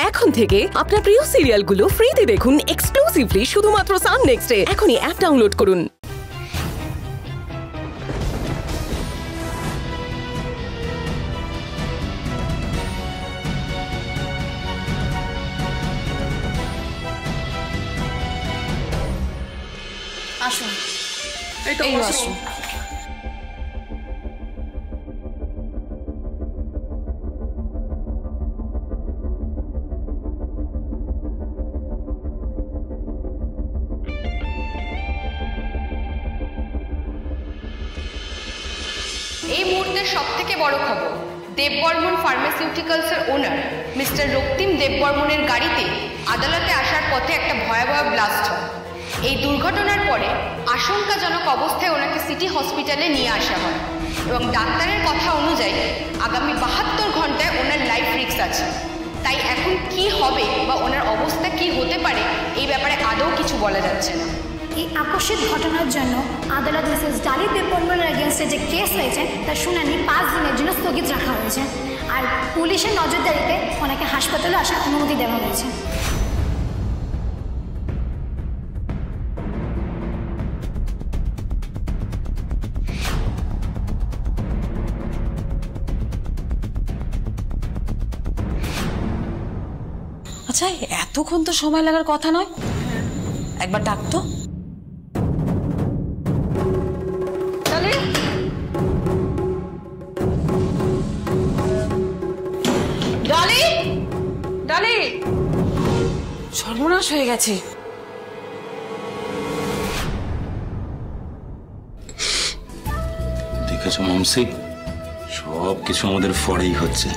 এখন থেকে আপনার প্রিয় সিরিয়ালগুলো ফ্রিতে দেখুন এক্সক্লুসিভলি শুধুমাত্র সান নেক্সটে। এখনই অ্যাপ ডাউনলোড করুন। আসুন, এই আসুন। এই মুহূর্তের সবথেকে বড় খবর, দেববর্মন ফার্মাসিউটিক্যালসের ওনার মিস্টার রক্তিম দেববর্মনের গাড়িতে আদালতে আসার পথে একটা ভয়াবহ ব্লাস্ট হয়। এই দুর্ঘটনার পরে আশঙ্কাজনক অবস্থায় ওনাকে সিটি হসপিটালে নিয়ে আসা হয় এবং ডাক্তারের কথা অনুযায়ী আগামী 72 ঘন্টায় ওনার লাইফ রিস্ক আছে। তাই এখন কি হবে বা ওনার অবস্থা কি হতে পারে এই ব্যাপারে আদৌ কিছু বলা যাচ্ছে না। এই আকস্মিক ঘটনার জন্য আদালত মিসেস ডালি দেববর্মনের এগেনস্টে যে কেস হয়েছে তার শুনানি 5 দিনের জন্য স্থগিত রাখা হয়েছে, আর পুলিশের নজরদারিতে ওনাকে হাসপাতালে আসার অনুমতি দেওয়া হয়েছে। আচ্ছা, এতক্ষণ তো সময় লাগার কথা নয়, একবার ডাকতো। ডালি, ডালি, সর্বনাশ হয়ে গেছে। দেখেছো মামসি, সব কিছু আমাদের ফরেই হচ্ছে।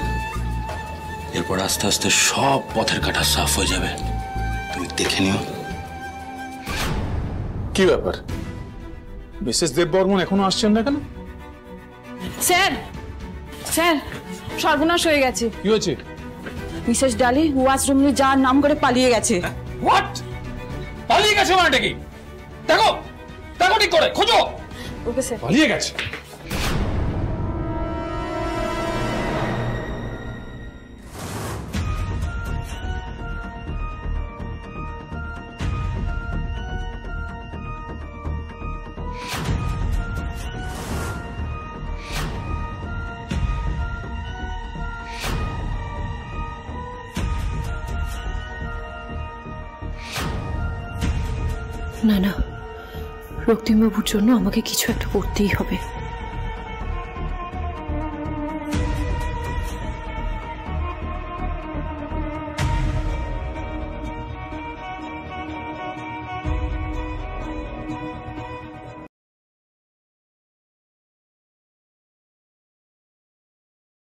এরপর আস্তে আস্তে সব পথের কাঁটা সাফ হয়ে যাবে, তুমি দেখে নিও। কি ব্যাপার, মিসেস দেববর্মন এখনো আসছেন না কেন? স্যার, স্যার, সর্বনাশ হয়ে গেছে। কি হয়েছে? মিসেস ডালি ওয়াশরুমে যার নাম করে পালিয়ে গেছে। হোয়াট? পালিয়ে গেছে মানেটা কি? দেখো, দেখো ঠিক করে খোঁজো। Okay sir. পালিয়ে গেছে? না না, রক্তিমবাবুর জন্য আমাকে কিছু একটা করতেই হবে।